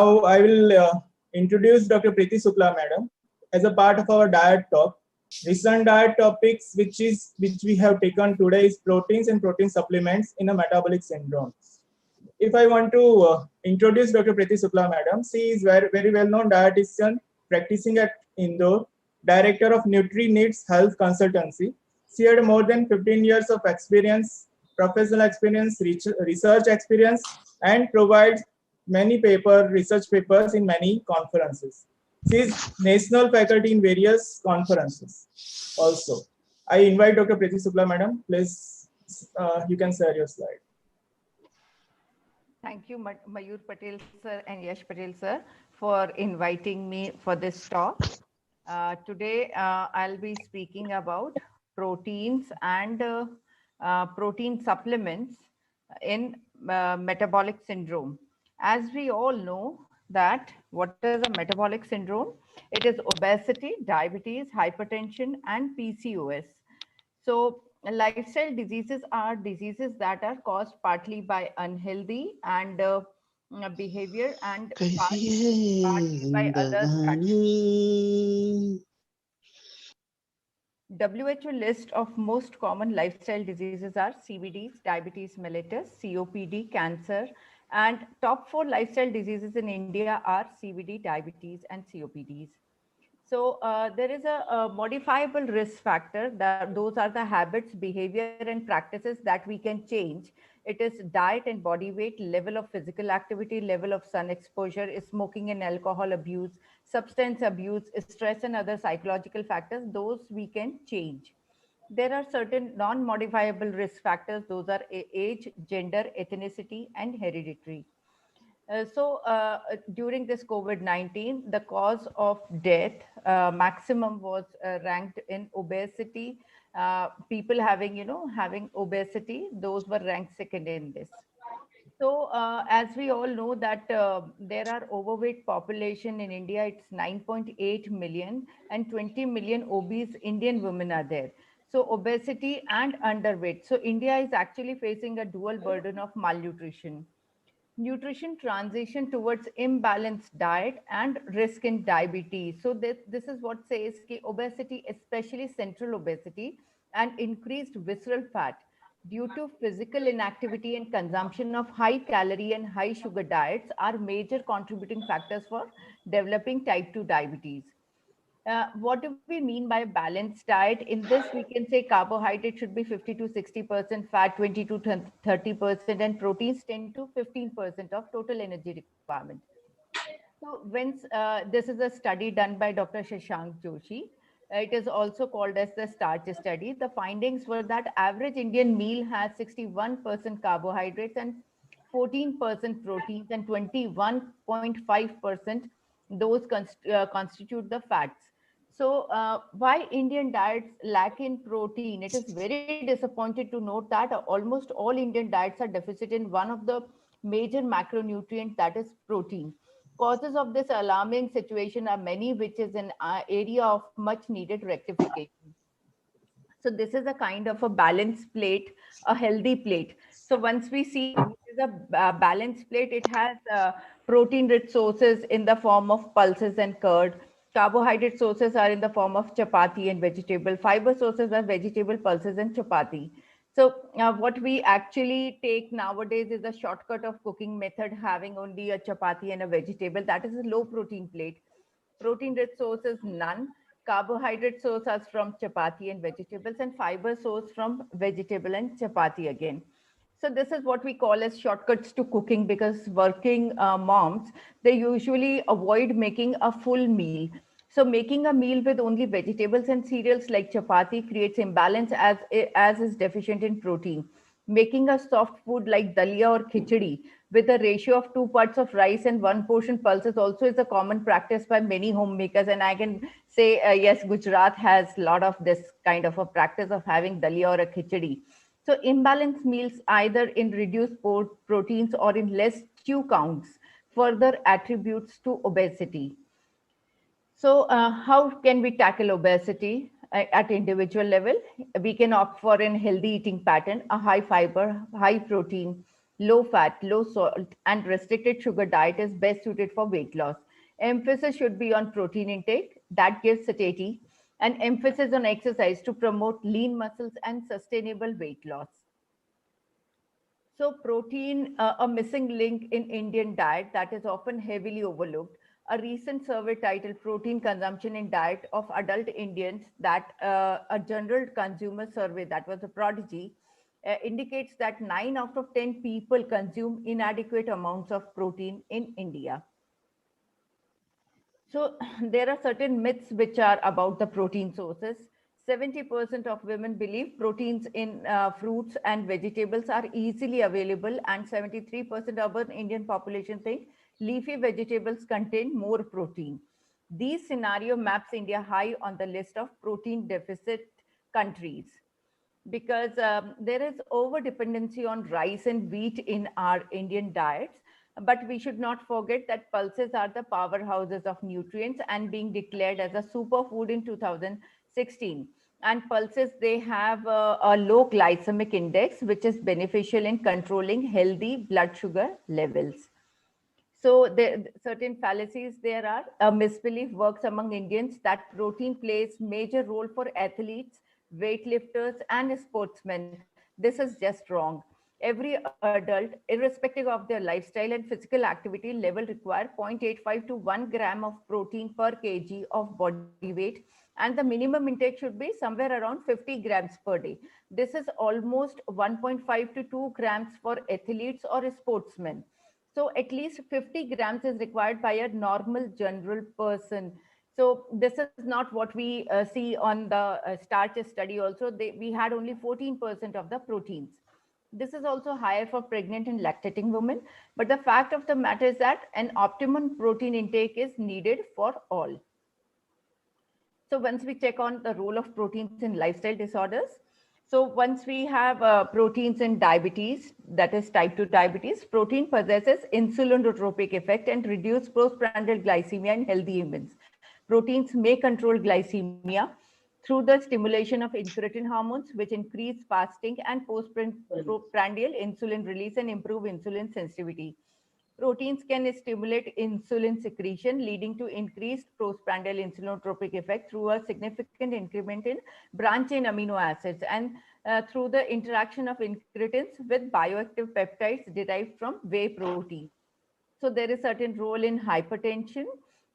Now I will introduce Dr. Preeti Sukla Madam as a part of our diet talk. Recent diet topics which we have taken today is proteins and protein supplements in a metabolic syndrome. If I want to introduce Dr. Preeti Sukla Madam, she is very well known dietitian practicing at Indore, director of NutriNeeds Health Consultancy. She had more than 15 years of experience, professional experience, research experience, and provides many research papers in many conferences. She is national faculty in various conferences also. I invite Dr. Preeti Sukla Madam. Please, you can share your slide. Thank you, Mayur Patel sir and Yash Patel sir, for inviting me for this talk. Today, I'll be speaking about proteins and protein supplements in metabolic syndrome. As we all know that what is a metabolic syndrome? It is obesity, diabetes, hypertension, and PCOS. So lifestyle diseases are diseases that are caused partly by unhealthy and behavior and partly by other factors. WHO list of most common lifestyle diseases are CVDs, diabetes mellitus, COPD, cancer, and top 4 lifestyle diseases in India are CVD, diabetes, and COPDs. So there is a modifiable risk factor that those are the habits, behavior, and practices that we can change. It is diet and body weight, level of physical activity, level of sun exposure, smoking and alcohol abuse, substance abuse, stress, and other psychological factors. Those we can change. There are certain non-modifiable risk factors. Those are age, gender, ethnicity, and hereditary. During this COVID-19, the cause of death maximum was ranked in obesity. People having, having obesity, those were ranked second in this. So as we all know that there are overweight population in India, it's 9.8 million and 20 million obese Indian women are there. So obesity and underweight. So India is actually facing a dual burden of malnutrition. Nutrition transition towards imbalanced diet and risk in diabetes. So this is what says कि obesity, especially central obesity and increased visceral fat due to physical inactivity and consumption of high calorie and high sugar diets are major contributing factors for developing type 2 diabetes. What do we mean by a balanced diet? In this, we can say carbohydrate should be 50 to 60%, fat 20 to 30%, and proteins 10 to 15% of total energy requirement. So, this is a study done by Dr. Shashank Joshi. It is also called as the STARCH study. The findings were that average Indian meal has 61% carbohydrates and 14% proteins and 21.5% those constitute the fats. So why Indian diets lack in protein? It is very disappointed to note that almost all Indian diets are deficient in one of the major macronutrient, that is protein. Causes of this alarming situation are many, which is an area of much needed rectification. So this is a kind of a balanced plate, a healthy plate. So once we see what is a balanced plate, it has protein rich sources in the form of pulses and curd. Carbohydrate sources are in the form of chapati and vegetable. Fiber sources are vegetable, pulses, and chapati. So what we actually take nowadays is a shortcut of cooking method, having only a chapati and a vegetable. That is a low protein plate. Protein rich sources, none. Carbohydrate source are from chapati and vegetables, and fiber source from vegetable and chapati again. So this is what we call as shortcuts to cooking, because working moms, they usually avoid making a full meal. So making a meal with only vegetables and cereals like chapati creates imbalance as is deficient in protein. Making a soft food like dalia or khichdi with a ratio of 2 parts of rice and 1 portion pulses also is a common practice by many homemakers. And I can say, yes, Gujarat has a lot of this kind of a practice of having dalia or a khichdi. So imbalanced meals either in reduced proteins or in less stew counts further attributes to obesity. So how can we tackle obesity at individual level? We can opt for a healthy eating pattern, a high fiber, high protein, low fat, low salt, and restricted sugar diet is best suited for weight loss. Emphasis should be on protein intake that gives satiety, and emphasis on exercise to promote lean muscles and sustainable weight loss. So protein, a missing link in Indian diet that is often heavily overlooked. A recent survey titled Protein Consumption in Diet of Adult Indians, that a general consumer survey that was a prodigy, indicates that 9 out of 10 people consume inadequate amounts of protein in India. So there are certain myths which are about the protein sources. 70% of women believe proteins in fruits and vegetables are easily available, and 73% urban Indian population think leafy vegetables contain more protein. These scenario maps India high on the list of protein deficit countries, because there is over dependency on rice and wheat in our Indian diets. But we should not forget that pulses are the powerhouses of nutrients and being declared as a superfood in 2016. And pulses, they have a low glycemic index, which is beneficial in controlling healthy blood sugar levels. So there certain fallacies there are. A misbelief works among Indians that protein plays major role for athletes, weightlifters, and sportsmen. This is just wrong. Every adult, irrespective of their lifestyle and physical activity level, require 0.85 to 1 gram of protein per kg of body weight, and the minimum intake should be somewhere around 50 grams per day. This is almost 1.5 to 2 grams for athletes or sportsmen. So at least 50 grams is required by a normal general person. So this is not what we see on the starch study also. We had only 14% of the proteins. This is also higher for pregnant and lactating women. But the fact of the matter is that an optimum protein intake is needed for all. So once we check on the role of proteins in lifestyle disorders, so once we have proteins in diabetes, that is type 2 diabetes, protein possesses insulinotropic effect and reduce postprandial glycemia in healthy humans. Proteins may control glycemia through the stimulation of incretin hormones, which increase fasting and postprandial insulin release and improve insulin sensitivity. Proteins can stimulate insulin secretion, leading to increased postprandial insulinotropic effect through a significant increment in branch chain amino acids, and through the interaction of incretins with bioactive peptides derived from whey protein. So there is certain role in hypertension.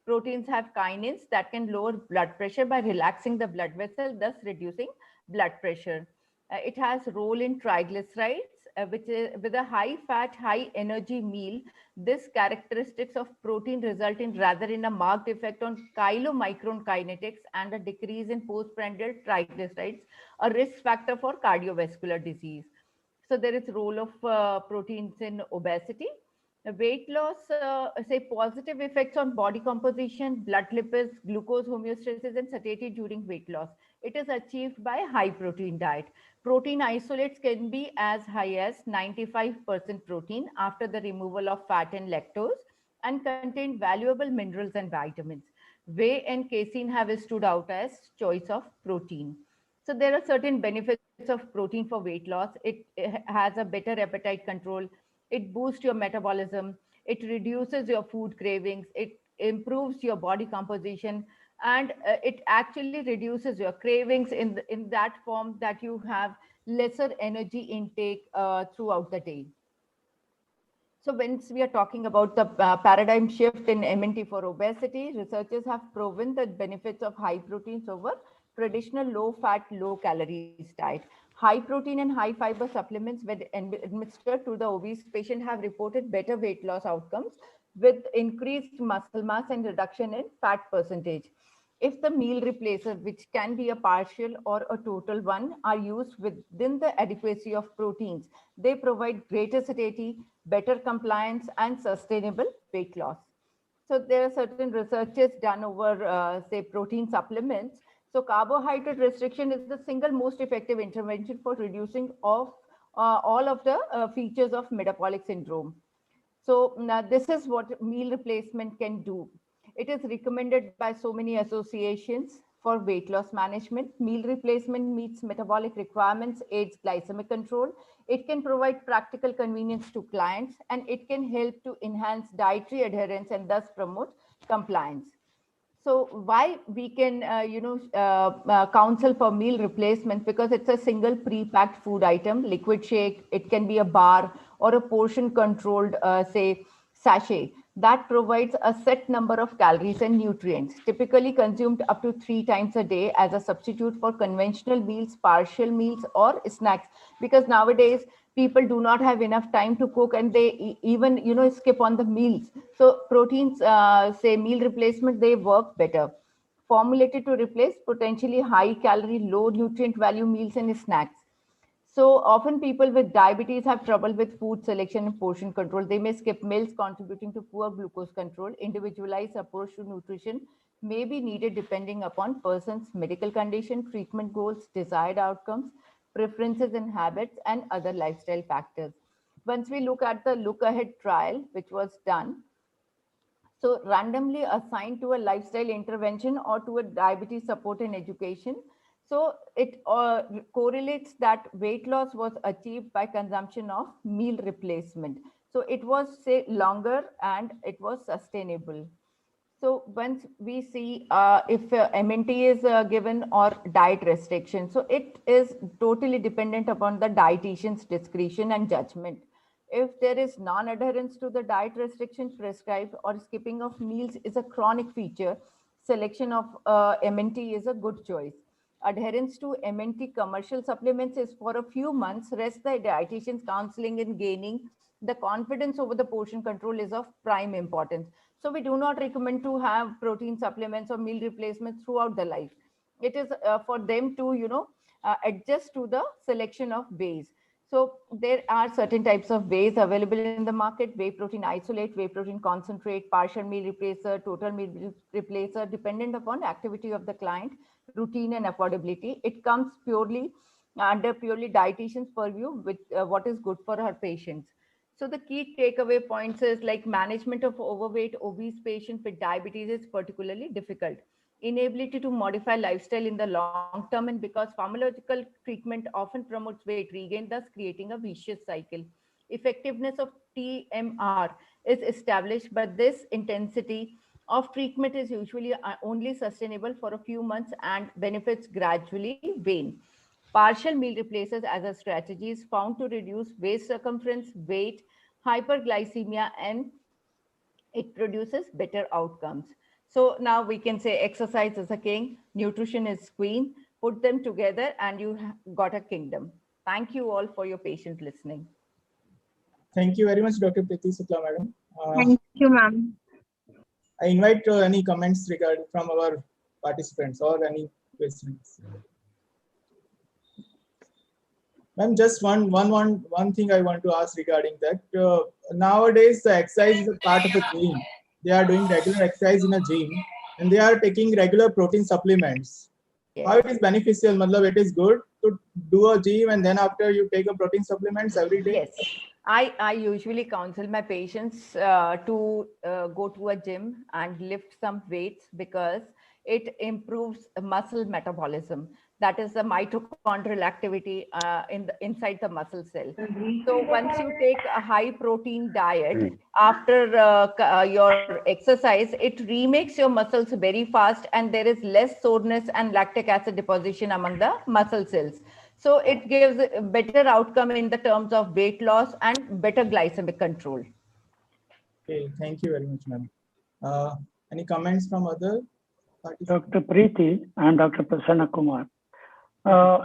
Proteins have kinins that can lower blood pressure by relaxing the blood vessel, thus reducing blood pressure. It has role in triglycerides, which is with a high fat, high energy meal. This characteristics of protein result in rather in a marked effect on chylomicron kinetics and a decrease in postprandial triglycerides, a risk factor for cardiovascular disease. So there is role of proteins in obesity. Weight loss, say positive effects on body composition, blood lipids, glucose homeostasis, and satiety during weight loss. It is achieved by high protein diet. Protein isolates can be as high as 95% protein after the removal of fat and lactose, and contain valuable minerals and vitamins. Whey and casein have stood out as choice of protein. So there are certain benefits of protein for weight loss. It has a better appetite control. It boosts your metabolism. It reduces your food cravings. It improves your body composition, and it actually reduces your cravings in that form that you have lesser energy intake throughout the day. So once we are talking about the paradigm shift in MNT for obesity, researchers have proven the benefits of high proteins over traditional low fat, low calories diet. High protein and high fiber supplements when administered to the obese patient have reported better weight loss outcomes with increased muscle mass and reduction in fat percentage. If the meal replacer, which can be a partial or a total one, are used within the adequacy of proteins, they provide greater satiety, better compliance, and sustainable weight loss. So there are certain researches done over, say, protein supplements. So carbohydrate restriction is the single most effective intervention for reducing of all of the features of metabolic syndrome. So now this is what meal replacement can do. It is recommended by so many associations for weight loss management. Meal replacement meets metabolic requirements, aids glycemic control. It can provide practical convenience to clients, and it can help to enhance dietary adherence and thus promote compliance. So why we can, counsel for meal replacement? Because it's a single pre-packed food item, liquid shake. It can be a bar or a portion controlled, say, sachet that provides a set number of calories and nutrients, typically consumed up to 3 times a day as a substitute for conventional meals, partial meals, or snacks. Because nowadays people do not have enough time to cook, and they even skip on the meals. So proteins, say meal replacement, they work better, formulated to replace potentially high calorie, low nutrient value meals and snacks. So often people with diabetes have trouble with food selection and portion control. They may skip meals, contributing to poor glucose control. Individualized approach to nutrition may be needed depending upon person's medical condition, treatment goals, desired outcomes, preferences and habits, and other lifestyle factors. Once we look at the Look Ahead trial, which was done, so randomly assigned to a lifestyle intervention or to a diabetes support and education. So it correlates that weight loss was achieved by consumption of meal replacement. So it was, say, longer and it was sustainable. So once we see if MNT is given or diet restriction, so it is totally dependent upon the dietitian's discretion and judgment. If there is non-adherence to the diet restriction prescribed or skipping of meals is a chronic feature, selection of MNT is a good choice. Adherence to MNT commercial supplements is for a few months. Rest the dietitian's counseling in gaining the confidence over the portion control is of prime importance. So we do not recommend to have protein supplements or meal replacements throughout the life. It is for them to, adjust to the selection of wheys. So there are certain types of wheys available in the market: whey protein isolate, whey protein concentrate, partial meal replacer, total meal replacer, dependent upon activity of the client, routine and affordability. It comes purely under purely dietitian's purview with what is good for her patients. So the key takeaway points is like management of overweight, obese patient with diabetes is particularly difficult. Inability to modify lifestyle in the long term, and because pharmacological treatment often promotes weight regain, thus creating a vicious cycle. Effectiveness of TMR is established, but this intensity of treatment is usually only sustainable for a few months and benefits gradually wane. Partial meal replacers as a strategy is found to reduce waist circumference, weight, hyperglycemia, and it produces better outcomes. So now we can say exercise is a king, nutrition is queen. Put them together and you got a kingdom. Thank you all for your patient listening. Thank you very much, Dr. Preeti Shukla, madam. Thank you, ma'am. I invite any comments regarding from our participants or any questions. Ma'am, just one thing I want to ask regarding that. Nowadays, the exercise is a part of a gym. They are doing regular exercise in a gym, and they are taking regular protein supplements. Yes. How it is beneficial? Matlab, it is good to do a gym and then after you take a protein supplements every day? Yes. I usually counsel my patients to go to a gym and lift some weights because it improves muscle metabolism. That is the mitochondrial activity inside the muscle cell. So once you take a high protein diet after your exercise, it remakes your muscles very fast, and there is less soreness and lactic acid deposition among the muscle cells. So it gives a better outcome in the terms of weight loss and better glycemic control. Okay, thank you very much, ma'am. Any comments from other participants? Dr. Preeti and Dr. Prasanna Kumar.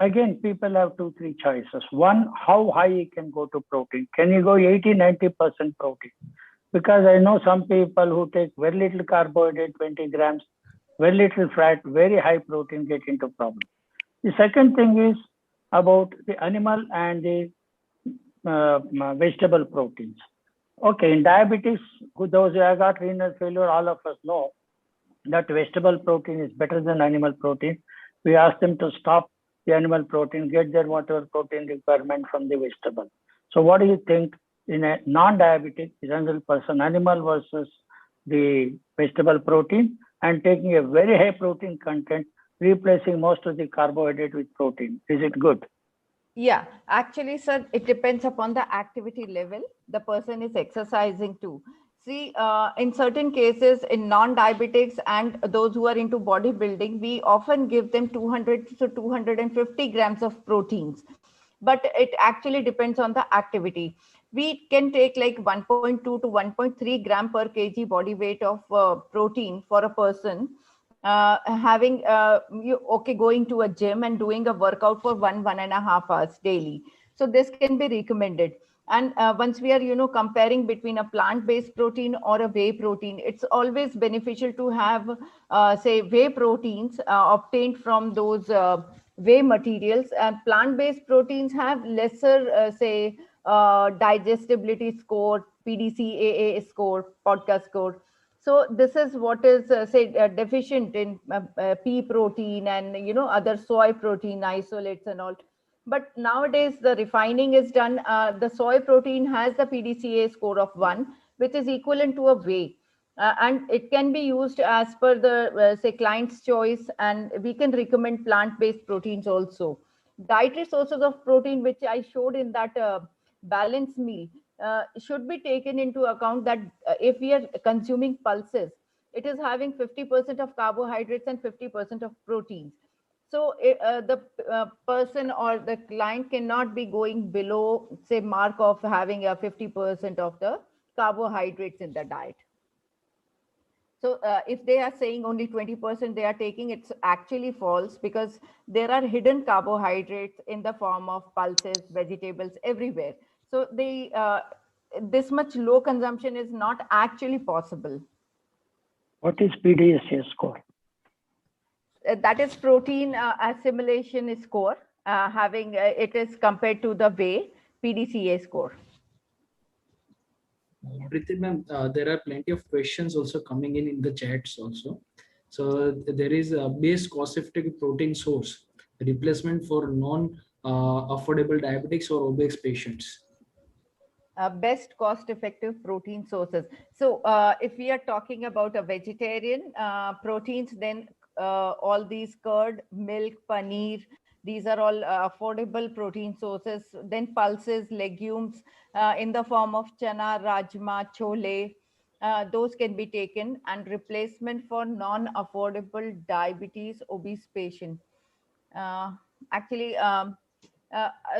Again, people have 2-3 choices. One, how high you can go to protein. Can you go 80-90% protein? Because I know some people who take very little carbohydrate, 20 grams, very little fat, very high protein, get into problem. The second thing is about the animal and the vegetable proteins. Okay, in diabetes, those who have got renal failure, all of us know that vegetable protein is better than animal protein. We ask them to stop the animal protein, get their whatever protein requirement from the vegetable. So what do you think in a non-diabetic general person, animal versus the vegetable protein, and taking a very high protein content, replacing most of the carbohydrate with protein. Is it good? Yeah, actually, sir, it depends upon the activity level the person is exercising to. See, in certain cases, in non-diabetics and those who are into bodybuilding, we often give them 200 to 250 grams of proteins. But it actually depends on the activity. We can take like 1.2 to 1.3 gram per kg body weight of protein for a person having going to a gym and doing a workout for 1.5 hours daily. So this can be recommended. And once we are comparing between a plant-based protein or a whey protein, it's always beneficial to have say whey proteins obtained from those whey materials. And plant-based proteins have lesser say digestibility score, PDCAA score, podcast score. So this is what is say deficient in pea protein and other soy protein isolates and all. But nowadays the refining is done. The soy protein has the PDCA score of 1, which is equivalent to a whey. And it can be used as per the say client's choice, and we can recommend plant-based proteins also. Dietary sources of protein, which I showed in that balanced meal, should be taken into account that if we are consuming pulses, it is having 50% of carbohydrates and 50% of proteins. So the person or the client cannot be going below, say, mark of having a 50% of the carbohydrates in the diet. So if they are saying only 20% they are taking, it's actually false, because there are hidden carbohydrates in the form of pulses, vegetables, everywhere. So this much low consumption is not actually possible. What is PDCA score? That is protein assimilation score, having it is compared to the whey PDCA score. Priti ma'am, there are plenty of questions also coming in the chats also. So there is a base cost-effective protein source replacement for non-affordable diabetics or obese patients. Best cost-effective protein sources. So if we are talking about a vegetarian proteins, then all these curd, milk, paneer, these are all affordable protein sources. Then pulses, legumes in the form of chana, rajma, chole, those can be taken. And replacement for non-affordable diabetes, obese patient. Actually,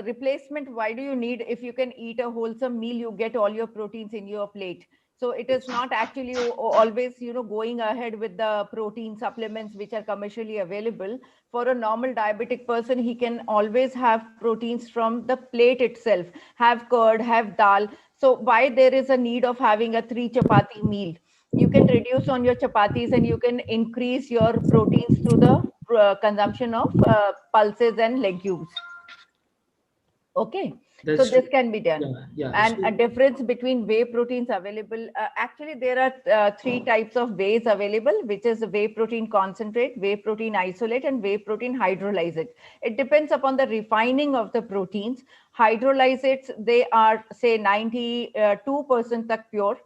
replacement, why do you need, if you can eat a wholesome meal, you get all your proteins in your plate. So it is not actually always going ahead with the protein supplements which are commercially available. For a normal diabetic person, he can always have proteins from the plate itself, have curd, have dal. So why there is a need of having a 3 chapati meal? You can reduce on your chapatis and you can increase your proteins through the consumption of pulses and legumes. Okay, so this can be done. And a difference between whey proteins available, actually there are 3 types of wheys available, which is whey protein concentrate, whey protein isolate, and whey protein hydrolyzate. It depends upon the refining of the proteins. Hydrolyzates, they are say 92% pure,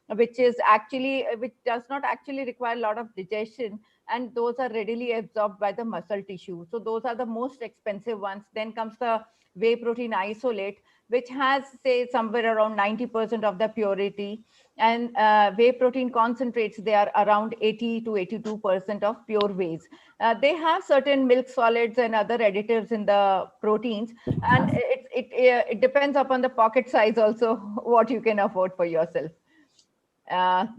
which does not actually require a lot of digestion, and those are readily absorbed by the muscle tissue. So those are the most expensive ones. Then comes the whey protein isolate, which has say somewhere around 90% of the purity, and whey protein concentrates, they are around 80 to 82% of pure wheys. They have certain milk solids and other additives in the proteins, and it depends upon the pocket size also what you can afford for yourself.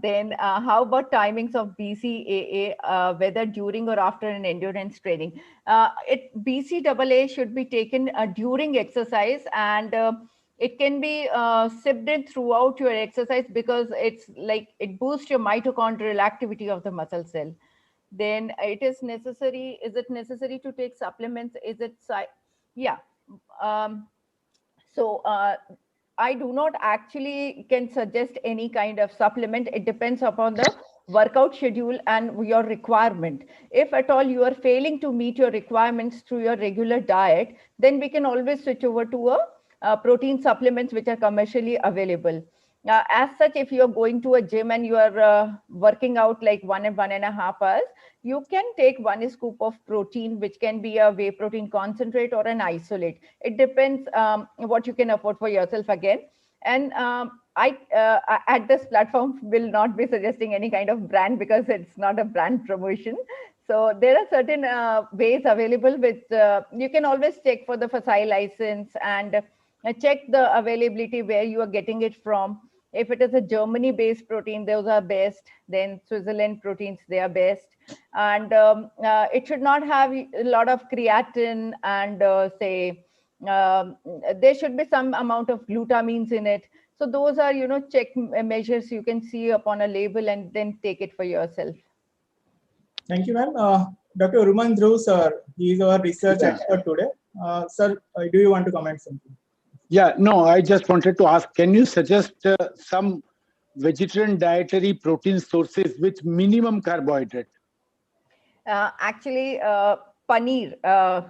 Then how about timings of BCAA, whether during or after an endurance training? BCAA should be taken during exercise, and it can be sipped in throughout your exercise, because it's like it boosts your mitochondrial activity of the muscle cell. Then is it necessary to take supplements? Yeah. So I do not actually can suggest any kind of supplement. It depends upon the workout schedule and your requirement. If at all you are failing to meet your requirements through your regular diet, then we can always switch over to a protein supplements which are commercially available. as such, if you are going to a gym and you are working out like 1.5 hours, you can take 1 scoop of protein, which can be a whey protein concentrate or an isolate. It depends what you can afford for yourself again. And I at this platform will not be suggesting any kind of brand because it's not a brand promotion. So there are certain ways available with you can always check for the FSI license and check the availability where you are getting it from. If it is a Germany based protein, those are best. Then Switzerland proteins, they are best. And it should not have a lot of creatine and say there should be some amount of glutamines in it. So those are, check measures you can see upon a label and then take it for yourself. Thank you, ma'am. Dr. Uruman Dhruv, sir, he is our research expert today. Sir, do you want to comment something? Yeah, no, I just wanted to ask, can you suggest some vegetarian dietary protein sources with minimum carbohydrate? Actually, paneer,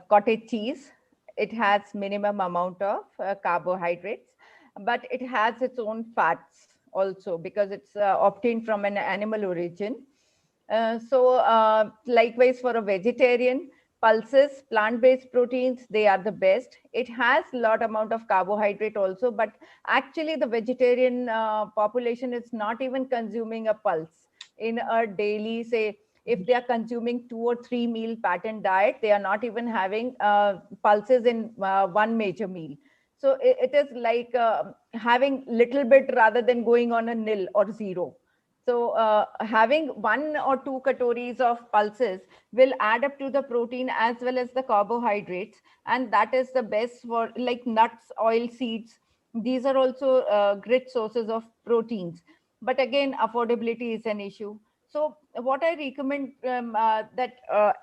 cottage cheese, it has minimum amount of carbohydrates, but it has its own fats also because it's obtained from an animal origin. So likewise for a vegetarian, pulses, plant-based proteins, they are the best. It has a lot amount of carbohydrate also, but actually the vegetarian population is not even consuming a pulse in a daily, say, if they are consuming 2 or 3 meal pattern diet, they are not even having pulses in one major meal. So it is like having little bit rather than going on a nil or zero. So having 1 or 2 calories of pulses will add up to the protein as well as the carbohydrates. And that is the best for like nuts, oil seeds. These are also great sources of proteins. But again, affordability is an issue. So what I recommend that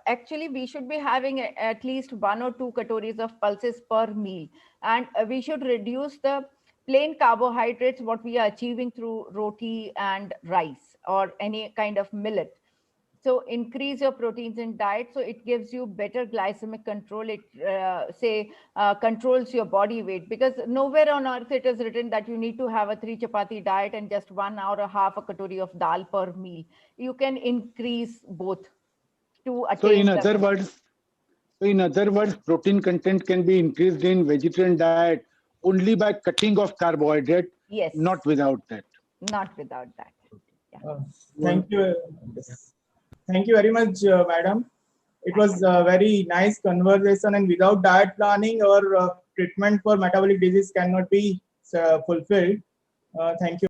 actually we should be having at least 1 or 2 calories of pulses per meal. And we should reduce the plain carbohydrates, what we are achieving through roti and rice or any kind of millet. So increase your proteins in diet. So it gives you better glycemic control. It controls your body weight because nowhere on earth it is written that you need to have a 3 chapati diet and just 1 hour or half a katory of dal per meal. You can increase both to attain. So in other words, protein content can be increased in vegetarian diet only by cutting off carbohydrate, yes, not without that. Not without that. Yeah. Thank you. Thank you very much, madam. It was a very nice conversation, and without diet planning, our treatment for metabolic disease cannot be fulfilled. Thank you.